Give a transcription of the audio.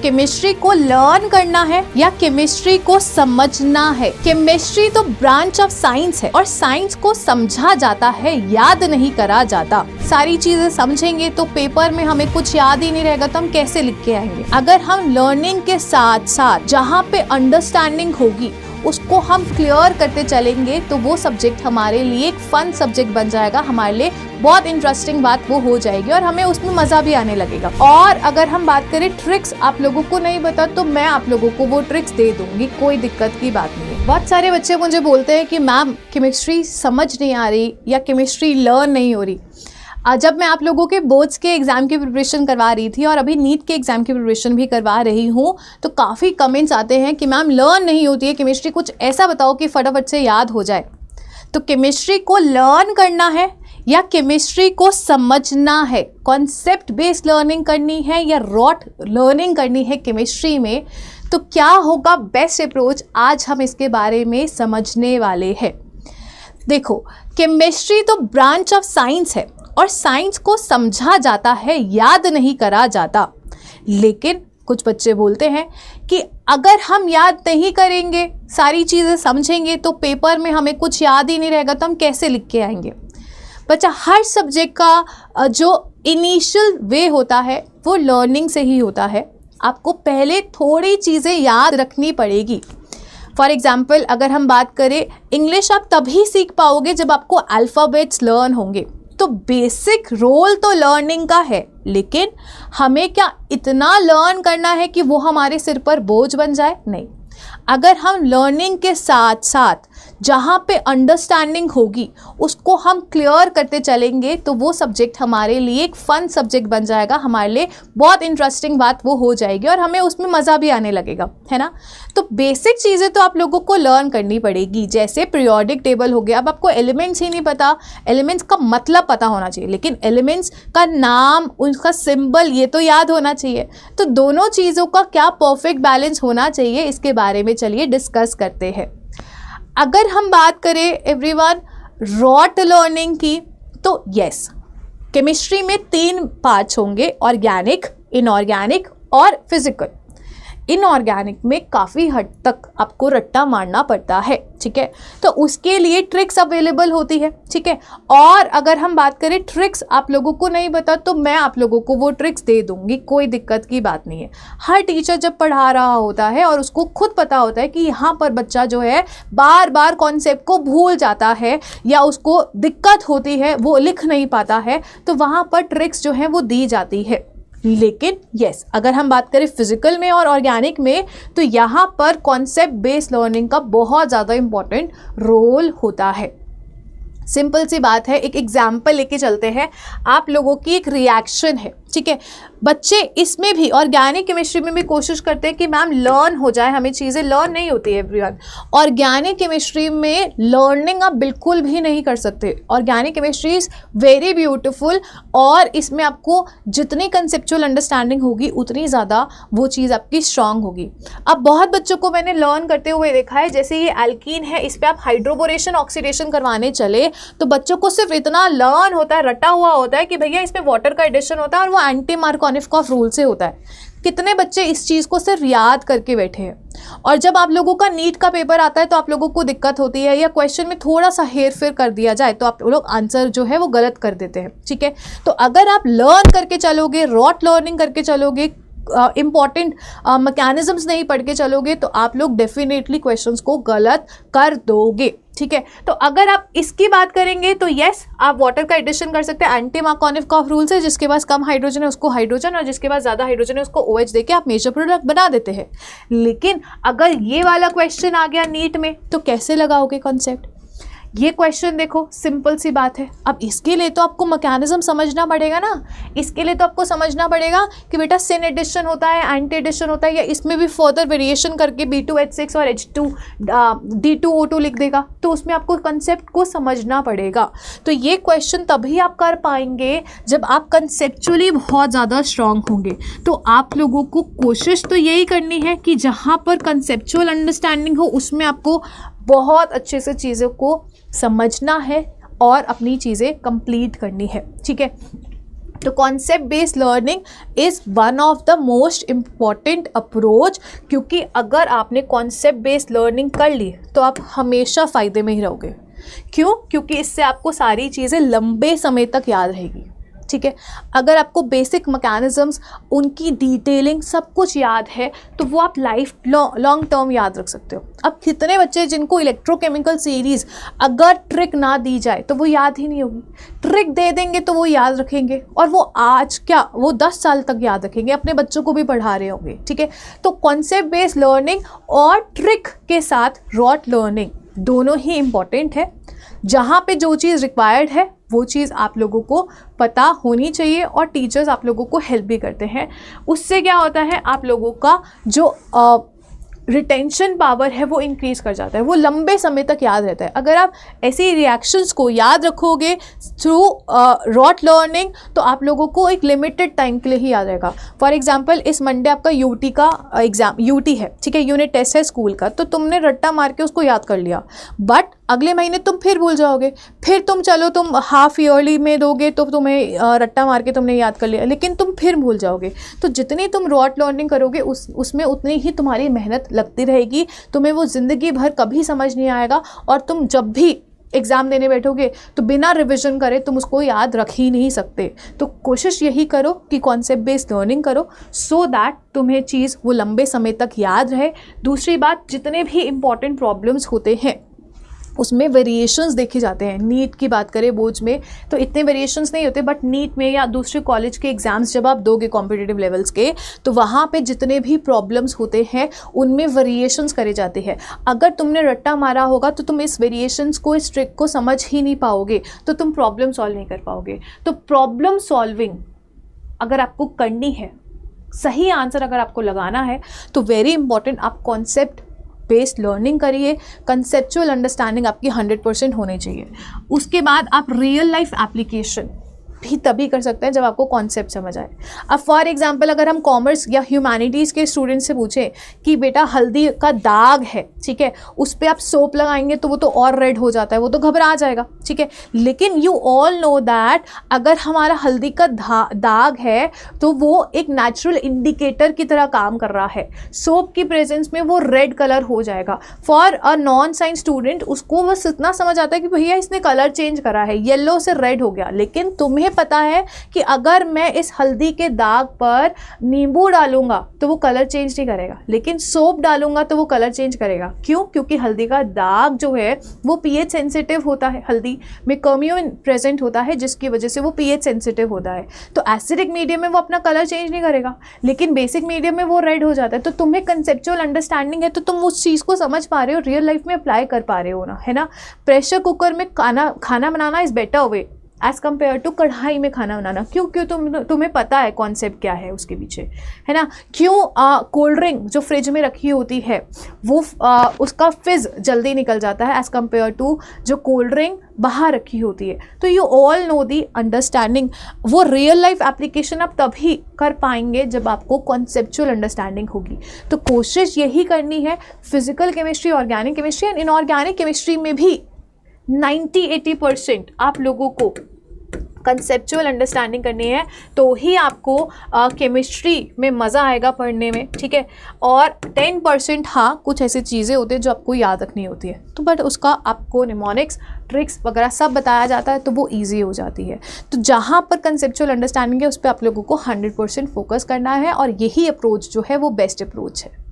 Chemistry को learn करना है या केमिस्ट्री को समझना है? केमिस्ट्री तो ब्रांच ऑफ साइंस है और साइंस को समझा जाता है, याद नहीं करा जाता। सारी चीजें समझेंगे तो पेपर में हमें कुछ याद ही नहीं रहेगा तो हम कैसे लिख के आएंगे? अगर हम लर्निंग के साथ साथ जहाँ पे अंडरस्टैंडिंग होगी उसको हम क्लियर करते चलेंगे तो वो सब्जेक्ट हमारे लिए एक फन सब्जेक्ट बन जाएगा, हमारे लिए बहुत इंटरेस्टिंग बात वो हो जाएगी और हमें उसमें मजा भी आने लगेगा। और अगर हम बात करें ट्रिक्स, आप लोगों को नहीं पता तो मैं आप लोगों को वो ट्रिक्स दे दूंगी, कोई दिक्कत की बात नहीं है। बहुत सारे बच्चे मुझे बोलते हैं कि मैम केमिस्ट्री समझ नहीं आ रही या केमिस्ट्री लर्न नहीं हो रही। जब मैं आप लोगों के बोर्ड्स के एग्ज़ाम की प्रिपरेशन करवा रही थी और अभी नीट के एग्ज़ाम की प्रिपरेशन भी करवा रही हूँ तो काफ़ी कमेंट्स आते हैं कि मैम लर्न नहीं होती है केमिस्ट्री, कुछ ऐसा बताओ कि फटाफट से याद हो जाए। तो केमिस्ट्री को लर्न करना है या केमिस्ट्री को समझना है? कॉन्सेप्ट बेस्ड लर्निंग करनी है या रॉट लर्निंग करनी है केमिस्ट्री में? तो क्या होगा बेस्ट अप्रोच, आज हम इसके बारे में समझने वाले हैं। देखो, केमिस्ट्री तो ब्रांच ऑफ साइंस है और साइंस को समझा जाता है, याद नहीं करा जाता। लेकिन कुछ बच्चे बोलते हैं कि अगर हम याद नहीं करेंगे, सारी चीज़ें समझेंगे तो पेपर में हमें कुछ याद ही नहीं रहेगा तो हम कैसे लिख के आएंगे? बच्चा, हर सब्जेक्ट का जो इनिशियल वे होता है वो लर्निंग से ही होता है। आपको पहले थोड़ी चीज़ें याद रखनी पड़ेगी। फॉर एग्ज़ाम्पल अगर हम बात करें, इंग्लिश आप तभी सीख पाओगे जब आपको अल्फ़ाबेट्स लर्न होंगे। तो बेसिक रोल तो लर्निंग का है, लेकिन हमें क्या इतना लर्न करना है कि वो हमारे सिर पर बोझ बन जाए? नहीं। अगर हम लर्निंग के साथ साथ जहाँ पे अंडरस्टैंडिंग होगी उसको हम क्लियर करते चलेंगे तो वो सब्जेक्ट हमारे लिए एक फ़न सब्जेक्ट बन जाएगा, हमारे लिए बहुत इंटरेस्टिंग बात वो हो जाएगी और हमें उसमें मज़ा भी आने लगेगा, है ना। तो बेसिक चीज़ें तो आप लोगों को लर्न करनी पड़ेगी, जैसे पीरियोडिक टेबल हो गया। अब आपको एलिमेंट्स ही नहीं पता, एलिमेंट्स का मतलब पता होना चाहिए, लेकिन एलिमेंट्स का नाम, उनका सिंबल ये तो याद होना चाहिए। तो दोनों चीज़ों का क्या परफेक्ट बैलेंस होना चाहिए, इसके बारे में चलिए डिस्कस करते हैं। अगर हम बात करें एवरीवन रॉट लर्निंग की, तो यस, केमिस्ट्री में 3 पार्ट्स होंगे, ऑर्गेनिक, इनऑर्गेनिक और फिजिकल। इनऑर्गेनिक में काफ़ी हद तक आपको रट्टा मारना पड़ता है, ठीक है, तो उसके लिए ट्रिक्स अवेलेबल होती है, ठीक है। और अगर हम बात करें ट्रिक्स आप लोगों को नहीं पता तो मैं आप लोगों को वो ट्रिक्स दे दूंगी, कोई दिक्कत की बात नहीं है। हर टीचर जब पढ़ा रहा होता है और उसको खुद पता होता है कि यहाँ पर बच्चा जो है बार बार कॉन्सेप्ट को भूल जाता है या उसको दिक्कत होती है, वो लिख नहीं पाता है, तो वहाँ पर ट्रिक्स जो है वो दी जाती है। लेकिन यस, अगर हम बात करें फिजिकल में और ऑर्गेनिक में तो यहाँ पर कॉन्सेप्ट बेस्ड लर्निंग का बहुत ज़्यादा इम्पॉर्टेंट रोल होता है। सिंपल सी बात है, एक एग्जाम्पल लेके चलते हैं। आप लोगों की एक रिएक्शन है, ठीक है। बच्चे इसमें भी ऑर्गेनिक केमिस्ट्री में भी कोशिश करते हैं कि मैम लर्न हो जाए, हमें चीज़ें लर्न नहीं होती है एवरीवन। ऑर्गेनिक केमिस्ट्री में लर्निंग आप बिल्कुल भी नहीं कर सकते। Organic chemistry is very beautiful और इसमें आपको जितनी कंसेप्चुअल अंडरस्टैंडिंग होगी उतनी ज़्यादा वो चीज़ आपकी स्ट्रांग होगी। अब बहुत बच्चों को मैंने लर्न करते हुए देखा है, जैसे ये एल्कीन है, इस पर आप हाइड्रोबोरेशन ऑक्सीडेशन करवाने चले तो बच्चों को सिर्फ इतना लर्न होता है, रटा हुआ होता है कि भैया इसमें वाटर का एडिशन होता है और वो एंटी मार्कोनिफ रूल से होता है। कितने बच्चे इस चीज़ को सिर्फ याद करके बैठे हैं। और जब आप लोगों का नीट का पेपर आता है तो आप लोगों को दिक्कत होती है या क्वेश्चन में थोड़ा सा हेर फेर कर दिया जाए तो आप लोग आंसर जो है वो गलत कर देते हैं, ठीक है। तो अगर आप लर्न करके चलोगे, रॉट लर्निंग करके चलोगे, इम्पॉर्टेंट मैकेनिज्म्स नहीं पढ़ के चलोगे तो आप लोग डेफिनेटली क्वेश्चंस को गलत कर दोगे, ठीक है। तो अगर आप इसकी बात करेंगे तो यस, आप वाटर का एडिशन कर सकते हैं एंटी मार्कोनिफ रूल से। जिसके पास कम हाइड्रोजन है उसको हाइड्रोजन और जिसके पास ज़्यादा हाइड्रोजन है उसको OH देके आप मेजर प्रोडक्ट बना देते हैं। लेकिन अगर ये वाला क्वेश्चन आ गया नीट में तो कैसे लगाओगे कॉन्सेप्ट? ये क्वेश्चन देखो, सिंपल सी बात है। अब इसके लिए तो आपको मैकेनिज्म समझना पड़ेगा ना। इसके लिए तो आपको समझना पड़ेगा कि बेटा सिन एडिशन होता है, एंटी एडिशन होता है, या इसमें भी फर्दर वेरिएशन करके B2H6 और D2O2 लिख देगा। तो उसमें आपको कंसेप्ट को समझना पड़ेगा। तो ये क्वेश्चन तभी आप कर पाएंगे जब आप कंसेप्चुअली बहुत ज़्यादा स्ट्रांग होंगे। तो आप लोगों को कोशिश तो यही करनी है कि जहाँ पर कंसेप्चुअल अंडरस्टैंडिंग हो उसमें आपको बहुत अच्छे से चीज़ों को समझना है और अपनी चीज़ें कंप्लीट करनी है, ठीक है। तो concept based learning is one of the most important approach, क्योंकि अगर आपने कॉन्सेप्ट बेस्ड लर्निंग कर ली तो आप हमेशा फ़ायदे में ही रहोगे। क्यों? क्योंकि इससे आपको सारी चीज़ें लंबे समय तक याद रहेगी। ठीक है, अगर आपको बेसिक मैकेनिज़म्स, उनकी डिटेलिंग सब कुछ याद है तो वो आप लाइफ लॉन्ग टर्म याद रख सकते हो। अब कितने बच्चे जिनको इलेक्ट्रोकेमिकल सीरीज़ अगर ट्रिक ना दी जाए तो वो याद ही नहीं होगी, ट्रिक दे देंगे तो वो याद रखेंगे, और वो आज क्या वो 10 साल तक याद रखेंगे, अपने बच्चों को भी पढ़ा रहे होंगे। ठीक है, तो कॉन्सेप्ट बेस्ड लर्निंग और ट्रिक के साथ रॉट लर्निंग दोनों ही इम्पॉर्टेंट है। जहाँ पे जो चीज़ रिक्वायर्ड है वो चीज़ आप लोगों को पता होनी चाहिए, और टीचर्स आप लोगों को हेल्प भी करते हैं। उससे क्या होता है, आप लोगों का जो रिटेंशन पावर है वो इंक्रीज़ कर जाता है, वो लंबे समय तक याद रहता है। अगर आप ऐसे रिएक्शंस को याद रखोगे थ्रू रॉट लर्निंग तो आप लोगों को एक लिमिटेड टाइम के लिए ही याद रहेगा। फॉर एग्जांपल इस मंडे आपका यूटी का एग्ज़ाम, यूटी है, ठीक है, यूनिट टेस्ट है स्कूल का, तो तुमने रट्टा मार के उसको याद कर लिया, बट अगले महीने तुम फिर भूल जाओगे। फिर तुम हाफ ईयरली में दोगे तो तुम्हें रट्टा मार के तुमने याद कर लिया, लेकिन तुम फिर भूल जाओगे। तो जितनी तुम रॉट लर्निंग करोगे उसमें उतनी ही तुम्हारी मेहनत लगती रहेगी, तुम्हें वो ज़िंदगी भर कभी समझ नहीं आएगा, और तुम जब भी एग्ज़ाम देने बैठोगे तो बिना रिविज़न करे तुम उसको याद रख ही नहीं सकते। तो कोशिश यही करो कि कॉन्सेप्ट बेस्ड लर्निंग करो, सो दैट तुम्हें चीज़ वो लंबे समय तक याद रहे। दूसरी बात, जितने भी इम्पॉर्टेंट प्रॉब्लम्स होते हैं उसमें वेरिएशंस देखे जाते हैं। नीट की बात करें बोर्ड्स में तो इतने वेरिएशंस नहीं होते, बट नीट में या दूसरे कॉलेज के एग्ज़ाम्स जब आप दोगे कॉम्पिटिटिव लेवल्स के, तो वहाँ पे जितने भी प्रॉब्लम्स होते हैं उनमें वेरिएशंस करे जाते हैं। अगर तुमने रट्टा मारा होगा तो तुम इस वेरिएशंस को, इस ट्रिक को समझ ही नहीं पाओगे, तो तुम प्रॉब्लम सॉल्व नहीं कर पाओगे। तो प्रॉब्लम सॉल्विंग अगर आपको करनी है, सही आंसर अगर आपको लगाना है, तो वेरी इंपॉर्टेंट आप कॉन्सेप्ट बेस्ड लर्निंग करिए। कंसेप्चुअल अंडरस्टैंडिंग आपकी 100% होनी चाहिए। उसके बाद आप रियल लाइफ एप्लीकेशन भी तभी कर सकते हैं जब आपको कॉन्सेप्ट समझ आए। अब फॉर एग्जांपल अगर हम कॉमर्स या ह्यूमैनिटीज़ के स्टूडेंट से पूछें कि बेटा हल्दी का दाग है, ठीक है, उस पर आप सोप लगाएंगे तो वो तो और रेड हो जाता है, वो तो घबरा जाएगा, ठीक है। लेकिन यू ऑल नो दैट अगर हमारा हल्दी का दाग है तो वो एक नेचुरल इंडिकेटर की तरह काम कर रहा है, सोप की प्रेजेंस में वो रेड कलर हो जाएगा। For a non science student उसको बस इतना समझ आता है कि भैया इसने कलर चेंज करा है, येलो से रेड हो गया। लेकिन तुम्हें पता है कि अगर मैं इस हल्दी के दाग पर नींबू डालूंगा तो वो कलर चेंज नहीं करेगा, लेकिन सोप डालूंगा तो वो कलर चेंज करेगा। क्यों? क्योंकि हल्दी का दाग जो है वो पीएच सेंसिटिव होता है, हल्दी में कर्म्यूमिन प्रेजेंट होता है जिसकी वजह से वो पीएच सेंसिटिव होता है। तो एसिडिक मीडियम में वो अपना कलर चेंज नहीं करेगा, लेकिन बेसिक मीडियम में वो रेड हो जाता है। तो तुम्हें कंसेप्चुअल अंडरस्टैंडिंग है तो तुम उस चीज़ को समझ पा रहे हो, रियल लाइफ में अप्लाई कर पा रहे हो ना, है ना। प्रेशर कुकर में खाना बनाना is better way as compare to कढ़ाई में खाना बनाना। क्यों? तुम्हें पता है कॉन्सेप्ट क्या है उसके पीछे, है ना। क्यों? कोल्ड ड्रिंक जो फ्रिज में रखी होती है वो उसका फिज़ जल्दी निकल जाता है एज़ कम्पेयर टू जो कोल्ड ड्रिंक बाहर रखी होती है। तो you all know the understanding. वो रियल लाइफ एप्लीकेशन आप तभी कर पाएंगे जब आपको कॉन्सेप्चुअल अंडरस्टैंडिंग होगी। तो कोशिश यही करनी है, physical chemistry, organic chemistry and inorganic chemistry में भी 90-80% आप लोगों को कंसेप्चुअल अंडरस्टैंडिंग करनी है, तो ही आपको केमिस्ट्री में मज़ा आएगा पढ़ने में, ठीक है। और 10% हाँ कुछ ऐसी चीज़ें होती हैं जो आपको याद रखनी होती है, तो बट उसका आपको निमोनिक्स, ट्रिक्स वगैरह सब बताया जाता है तो वो ईजी हो जाती है। तो जहाँ पर कंसेप्चुअल अंडरस्टैंडिंग है उस पर आप लोगों को 100% फोकस करना है, और यही अप्रोच जो है वो बेस्ट अप्रोच है।